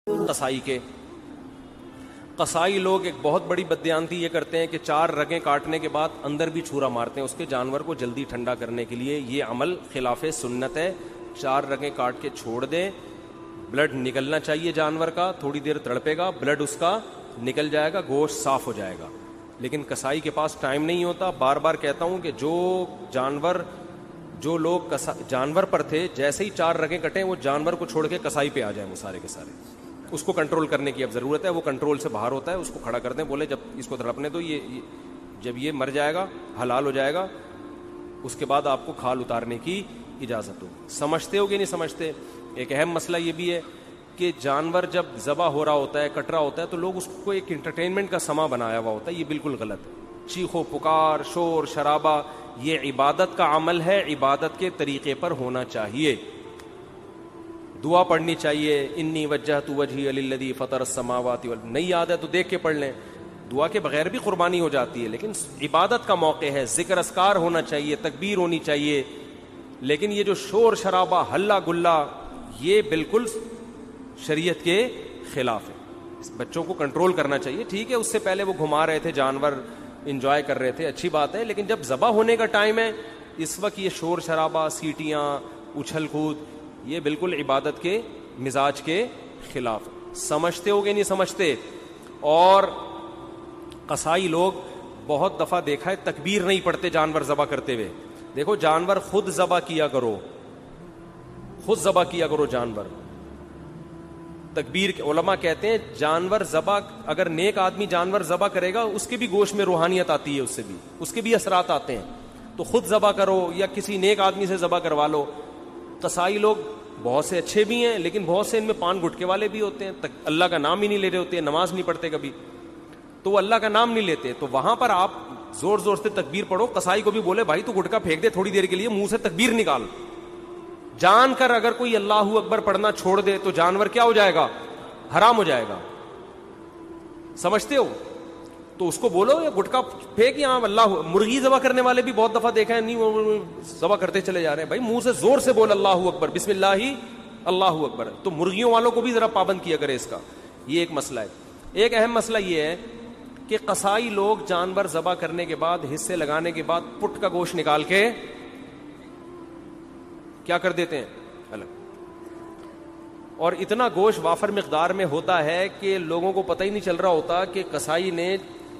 قصائی کے قصائی لوگ ایک بہت بڑی بددیانتی یہ کرتے ہیں کہ 4 رگیں کاٹنے کے بعد اندر بھی چھرا مارتے ہیں اس کے جانور کو جلدی ٹھنڈا کرنے کے لیے. یہ عمل خلاف سنت ہے. 4 رگیں کاٹ کے چھوڑ دیں, بلڈ نکلنا چاہیے جانور کا, تھوڑی دیر تڑپے گا, بلڈ اس کا نکل جائے گا, گوشت صاف ہو جائے گا. لیکن قصائی کے پاس ٹائم نہیں ہوتا. بار بار کہتا ہوں کہ جو لوگ جانور پر تھے, جیسے ہی 4 رگیں کٹیں وہ جانور کو چھوڑ کے قصائی پہ آ جائیں, وہ سارے کے سارے. اس کو کنٹرول کرنے کی اب ضرورت ہے. وہ کنٹرول سے باہر ہوتا ہے, اس کو کھڑا کر دیں, بولے جب اس کو تڑپنے دو, جب یہ مر جائے گا, حلال ہو جائے گا, اس کے بعد آپ کو کھال اتارنے کی اجازت ہو. سمجھتے ہو کہ نہیں سمجھتے؟ ایک اہم مسئلہ یہ بھی ہے کہ جانور جب ذبح ہو رہا ہوتا ہے, کٹ رہا ہوتا ہے, تو لوگ اس کو ایک انٹرٹینمنٹ کا سما بنایا ہوا ہوتا ہے. یہ بالکل غلط ہے. چیخو پکار, شور شرابہ, یہ عبادت کا عمل ہے, عبادت کے طریقے پر ہونا چاہیے. دعا پڑھنی چاہیے, انی وجہت وجہی للذی فطر السماوات والارض. نہیں یاد ہے تو دیکھ کے پڑھ لیں. دعا کے بغیر بھی قربانی ہو جاتی ہے, لیکن عبادت کا موقع ہے, ذکر اذکار ہونا چاہیے, تکبیر ہونی چاہیے. لیکن یہ جو شور شرابہ, ہلا گلا, یہ بالکل شریعت کے خلاف ہے. بچوں کو کنٹرول کرنا چاہیے. ٹھیک ہے, اس سے پہلے وہ گھما رہے تھے جانور, انجوائے کر رہے تھے, اچھی بات ہے. لیکن جب ذبح ہونے کا ٹائم ہے, اس وقت یہ شور شرابہ, سیٹیاں, اچھل کود, یہ بالکل عبادت کے مزاج کے خلاف. سمجھتے ہو کہ نہیں سمجھتے؟ اور قصائی لوگ بہت دفعہ دیکھا ہے تکبیر نہیں پڑھتے جانور ذبح کرتے ہوئے. دیکھو جانور خود ذبح کیا کرو, خود ذبح کیا کرو جانور. تکبیر کے علماء کہتے ہیں جانور ذبح, اگر نیک آدمی جانور ذبح کرے گا اس کے بھی گوشت میں روحانیت آتی ہے, اس سے بھی اس کے بھی اثرات آتے ہیں. تو خود ذبح کرو یا کسی نیک آدمی سے ذبح کروا لو. قصائی لوگ بہت سے اچھے بھی ہیں, لیکن بہت سے ان میں پان گٹکے والے بھی ہوتے ہیں, اللہ کا نام ہی نہیں لے رہے ہوتے ہیں, نماز نہیں پڑھتے کبھی, تو وہ اللہ کا نام نہیں لیتے. تو وہاں پر آپ زور زور سے تکبیر پڑھو. قصائی کو بھی بولے بھائی تو گٹکا پھینک دے تھوڑی دیر کے لیے, منہ سے تکبیر نکال. جان کر اگر کوئی اللہ اکبر پڑھنا چھوڑ دے تو جانور کیا ہو جائے گا؟ حرام ہو جائے گا. سمجھتے ہو؟ تو اس کو بولو یا گٹکا پھینک, یہاں اللہ. مرغی ذبح کرنے والے بھی بہت دفعہ دیکھا ہے, نہیں وہ ذبح کرتے چلے جا رہے ہیں. بھائی منہ سے زور سے بول اللہ اکبر, بسم اللہ اللہ اکبر. تو مرغیوں والوں کو بھی ذرا پابند کیا کرے اس کا. یہ ایک مسئلہ ہے. ایک اہم مسئلہ یہ ہے کہ قصائی لوگ جانور ذبح کرنے کے بعد, حصے لگانے کے بعد, پٹ کا گوشت نکال کے کیا کر دیتے ہیں؟ الگ. اور اتنا گوشت وافر مقدار میں ہوتا ہے کہ لوگوں کو پتہ ہی نہیں چل رہا ہوتا کہ قصائی نے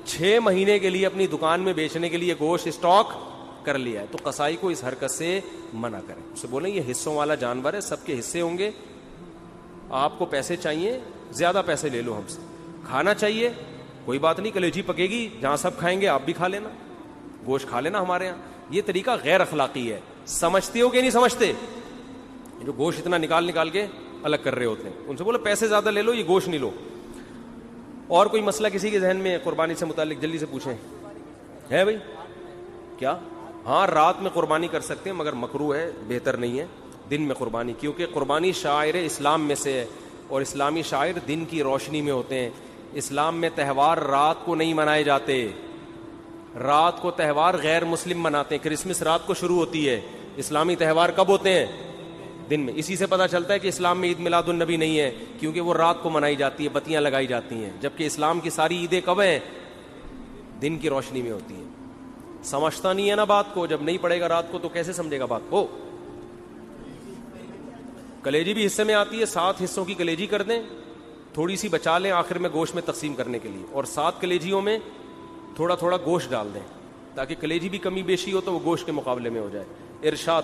6 مہینے کے لیے اپنی دکان میں بیچنے کے لیے گوشت اسٹاک کر لیا ہے. تو قصائی کو اس حرکت سے منع کریں. اسے بولیں یہ حصوں والا جانور ہے, سب کے حصے ہوں گے, آپ کو پیسے چاہیے زیادہ پیسے لے لو ہم سے. کھانا چاہیے کوئی بات نہیں, کلیجی پکے گی, جہاں سب کھائیں گے آپ بھی کھا لینا, گوشت کھا لینا ہمارے یہاں. یہ طریقہ غیر اخلاقی ہے. سمجھتے ہو کہ نہیں سمجھتے؟ جو گوشت اتنا نکال کے الگ کر رہے ہوتے ہیں, ان سے بولو پیسے زیادہ لے لو, یہ گوشت نہیں لو. اور کوئی مسئلہ کسی کے ذہن میں قربانی سے متعلق جلدی سے پوچھیں. ہے بھائی کیا؟ ہاں رات میں قربانی کر سکتے ہیں, مگر مکروہ ہے, بہتر نہیں ہے دن میں قربانی, کیونکہ قربانی شاعر اسلام میں سے ہے, اور اسلامی شاعر دن کی روشنی میں ہوتے ہیں. اسلام میں تہوار رات کو نہیں منائے جاتے. رات کو تہوار غیر مسلم مناتے ہیں. کرسمس رات کو شروع ہوتی ہے, اسلامی تہوار کب ہوتے ہیں؟ دن میں. اسی سے پتہ چلتا ہے کہ اسلام میں عید میلاد النبی نہیں ہے, کیونکہ وہ رات کو منائی جاتی ہے, بتیاں لگائی جاتی ہیں, جبکہ اسلام کی ساری عیدیں کب ہیں؟ دن کی روشنی میں ہوتی ہیں. سمجھتا نہیں ہے نا بات کو. جب نہیں پڑے گا رات کو تو کیسے سمجھے گا بات کو؟ کلیجی بھی حصے میں آتی ہے, 7 حصوں کی کلیجی کر دیں, تھوڑی سی بچا لیں آخر میں گوشت میں تقسیم کرنے کے لیے, اور 7 کلیجیوں میں تھوڑا تھوڑا گوشت ڈال دیں, تاکہ کلیجی بھی کمی بیشی ہو تو وہ گوشت کے مقابلے میں ہو جائے. ارشاد.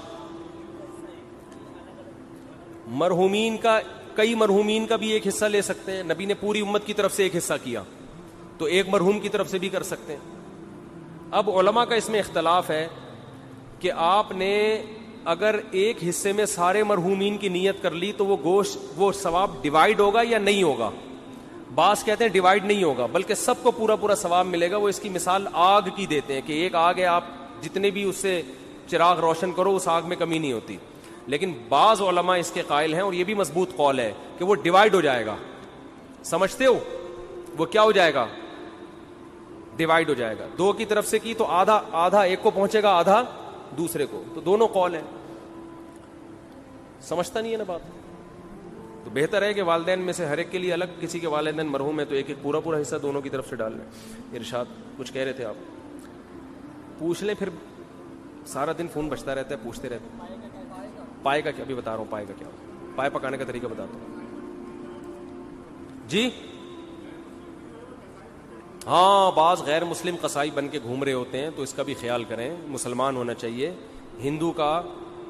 مرحومین کا, کئی مرحومین کا بھی ایک حصہ لے سکتے ہیں. نبی نے پوری امت کی طرف سے ایک حصہ کیا, تو ایک مرحوم کی طرف سے بھی کر سکتے ہیں. اب علماء کا اس میں اختلاف ہے کہ آپ نے اگر ایک حصے میں سارے مرحومین کی نیت کر لی تو وہ گوشت, وہ ثواب ڈیوائیڈ ہوگا یا نہیں ہوگا؟ بعض کہتے ہیں ڈیوائیڈ نہیں ہوگا, بلکہ سب کو پورا پورا ثواب ملے گا. وہ اس کی مثال آگ کی دیتے ہیں کہ ایک آگ ہے, آپ جتنے بھی اس سے چراغ روشن کرو اس آگ میں کمی نہیں ہوتی. لیکن بعض علماء اس کے قائل ہیں, اور یہ بھی مضبوط قول ہے, کہ وہ ڈیوائیڈ ہو جائے گا. سمجھتے ہو؟ وہ کیا ہو جائے گا؟ ڈیوائیڈ ہو جائے گا. 2 کی طرف سے کی تو آدھا آدھا ایک کو پہنچے گا, آدھا دوسرے کو. تو دونوں قول ہیں. سمجھتا نہیں ہے نا بات؟ تو بہتر ہے کہ والدین میں سے ہر ایک کے لیے الگ, کسی کے والدین مرحوم ہیں تو ایک ایک پورا پورا حصہ دونوں کی طرف سے ڈال لیں. ارشاد کچھ کہہ رہے تھے آپ, پوچھ لیں, پھر سارا دن فون بجتا رہتا ہے, پوچھتے رہتے ہیں. پائے کا کیا, ابھی بتا رہا ہوں پائے کا کیا, پائے پکانے کا طریقہ بتاتا ہوں. جی ہاں, بعض غیر مسلم قصائی بن کے گھوم رہے ہوتے ہیں تو اس کا بھی خیال کریں, مسلمان ہونا چاہیے. ہندو کا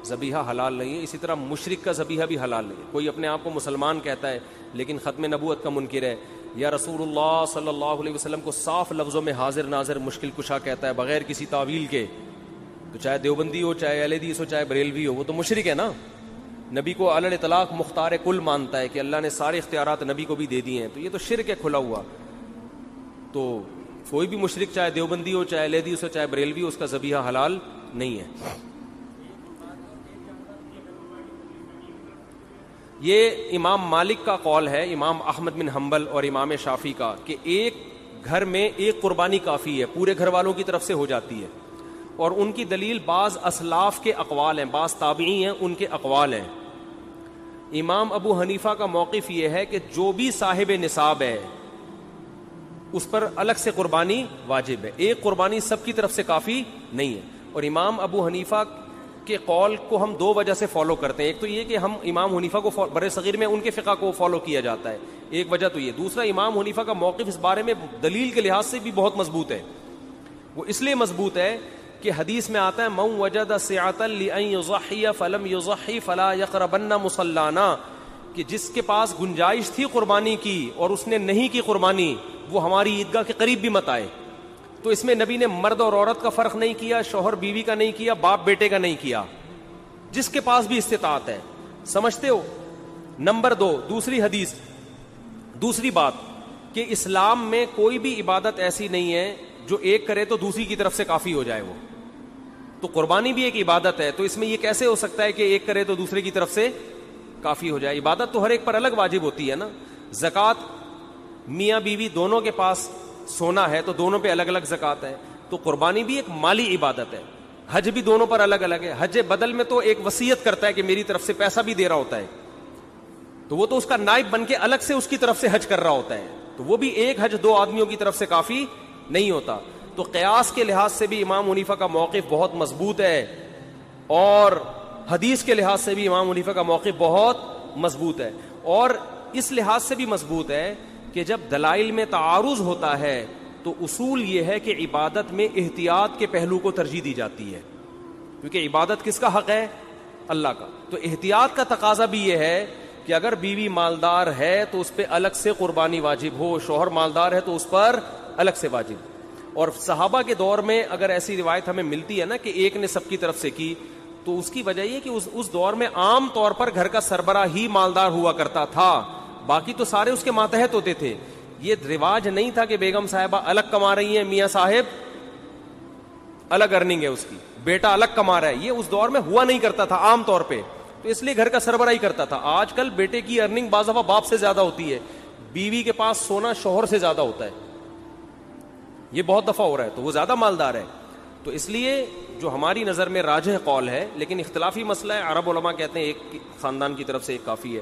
ذبیحہ حلال نہیں ہے, اسی طرح مشرک کا ذبیحہ بھی حلال نہیں ہے. کوئی اپنے آپ کو مسلمان کہتا ہے لیکن ختم نبوت کا منکر ہے, یا رسول اللہ صلی اللہ علیہ وسلم کو صاف لفظوں میں حاضر ناظر مشکل کشا کہتا ہے بغیر کسی تعویل کے, تو چاہے دیوبندی ہو, چاہے اہل حدیث ہو, چاہے بریلوی ہو, وہ تو مشرک ہے نا. نبی کو علی الاطلاق مختار کل مانتا ہے کہ اللہ نے سارے اختیارات نبی کو بھی دے دیے ہیں, تو یہ تو شرک ہے کھلا ہوا. تو کوئی بھی مشرک چاہے دیوبندی ہو, چاہے اہل حدیث ہو, چاہے بریلوی ہو, اس کا ذبیحہ حلال نہیں ہے. یہ امام مالک کا قول ہے, امام احمد بن حنبل اور امام شافعی کا, کہ ایک گھر میں ایک قربانی کافی ہے, پورے گھر والوں کی طرف سے ہو جاتی ہے. اور ان کی دلیل بعض اسلاف کے اقوال ہیں, بعض تابعی ہیں ان کے اقوال ہیں. امام ابو حنیفہ کا موقف یہ ہے کہ جو بھی صاحب نصاب ہے اس پر الگ سے قربانی واجب ہے, ایک قربانی سب کی طرف سے کافی نہیں ہے. اور امام ابو حنیفہ کے قول کو ہم دو وجہ سے فالو کرتے ہیں. ایک تو یہ کہ ہم امام حنیفہ کو بر صغیر میں ان کے فقہ کو فالو کیا جاتا ہے, ایک وجہ تو یہ. دوسرا, امام حنیفہ کا موقف اس بارے میں دلیل کے لحاظ سے بھی بہت مضبوط ہے. وہ اس لیے مضبوط ہے کہ حدیث میں آتا ہے من وجد سعۃ لأن یضحی فلم یضحی فلا یقربن مصلانا, کہ جس کے پاس گنجائش تھی قربانی کی اور اس نے نہیں کی قربانی, وہ ہماری عیدگاہ کے قریب بھی مت آئے. تو اس میں نبی نے مرد اور عورت کا فرق نہیں کیا, شوہر بیوی کا نہیں کیا, باپ بیٹے کا نہیں کیا, جس کے پاس بھی استطاعت ہے. سمجھتے ہو؟ نمبر 2, دوسری حدیث, دوسری بات کہ اسلام میں کوئی بھی عبادت ایسی نہیں ہے جو ایک کرے تو دوسری کی طرف سے کافی ہو جائے. وہ تو قربانی بھی ایک عبادت ہے, تو اس میں یہ کیسے ہو سکتا ہے کہ ایک کرے تو دوسرے کی طرف سے کافی ہو جائے؟ عبادت تو ہر ایک پر الگ واجب ہوتی ہے نا. زکوٰۃ میاں بیوی دونوں کے پاس سونا ہے تو دونوں پہ الگ الگ زکوٰۃ ہے. تو قربانی بھی ایک مالی عبادت ہے. حج بھی دونوں پر الگ الگ ہے. حج بدل میں تو ایک وصیت کرتا ہے کہ میری طرف سے پیسہ بھی دے رہا ہوتا ہے, تو وہ تو اس کا نائب بن کے الگ سے اس کی طرف سے حج کر رہا ہوتا ہے, تو وہ بھی ایک حج دو آدمیوں کی طرف سے کافی نہیں ہوتا. تو قیاس کے لحاظ سے بھی امام حنیفہ کا موقف بہت مضبوط ہے, اور حدیث کے لحاظ سے بھی امام حنیفہ کا موقف بہت مضبوط ہے. اور اس لحاظ سے بھی مضبوط ہے کہ جب دلائل میں تعارض ہوتا ہے تو اصول یہ ہے کہ عبادت میں احتیاط کے پہلو کو ترجیح دی جاتی ہے, کیونکہ عبادت کس کا حق ہے؟ اللہ کا. تو احتیاط کا تقاضا بھی یہ ہے کہ اگر بیوی مالدار ہے تو اس پہ الگ سے قربانی واجب ہو, شوہر مالدار ہے تو اس پر الگ سے واجب. اور صحابہ کے دور میں اگر ایسی روایت ہمیں ملتی ہے نا کہ ایک نے سب کی طرف سے کی, تو اس کی وجہ یہ کہ اس دور میں عام طور پر گھر کا سربراہ ہی مالدار ہوا کرتا تھا, باقی تو سارے اس کے ماتحت ہوتے تھے. یہ رواج نہیں تھا کہ بیگم صاحبہ الگ کما رہی ہیں, میاں صاحب الگ ارننگ ہے اس کی, بیٹا الگ کما رہا ہے, یہ اس دور میں ہوا نہیں کرتا تھا عام طور پہ, تو اس لیے گھر کا سربراہ ہی کرتا تھا. آج کل بیٹے کی ارننگ بعض دفعہ باپ سے زیادہ ہوتی ہے, بیوی کے پاس سونا شوہر سے زیادہ ہوتا ہے, یہ بہت دفعہ ہو رہا ہے, تو وہ زیادہ مالدار ہے. تو اس لیے جو ہماری نظر میں راجح قول ہے, لیکن اختلافی مسئلہ ہے, عرب علماء کہتے ہیں ایک خاندان کی طرف سے ایک کافی ہے,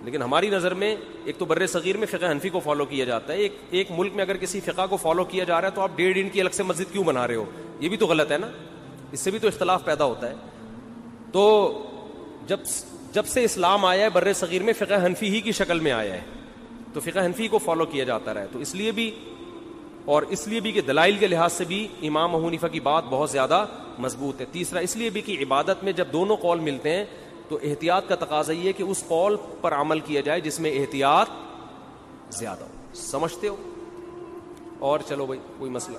لیکن ہماری نظر میں ایک تو بر صغیر میں فقہ حنفی کو فالو کیا جاتا ہے. ایک ملک میں اگر کسی فقہ کو فالو کیا جا رہا ہے تو آپ 1.5 انچ کی الگ سے مسجد کیوں بنا رہے ہو؟ یہ بھی تو غلط ہے نا, اس سے بھی تو اختلاف پیدا ہوتا ہے. تو جب سے اسلام آیا ہے بر صغیر میں فقہ حنفی ہی کی شکل میں آیا ہے, تو فقہ حنفی کو فالو کیا جاتا رہا ہے. تو اس لیے بھی کہ دلائل کے لحاظ سے بھی امام حنیفہ کی بات بہت زیادہ مضبوط ہے. تیسرا اس لیے بھی کہ عبادت میں جب دونوں قول ملتے ہیں تو احتیاط کا تقاضا یہ ہے کہ اس قول پر عمل کیا جائے جس میں احتیاط زیادہ ہو. سمجھتے ہو؟ اور چلو بھائی کوئی مسئلہ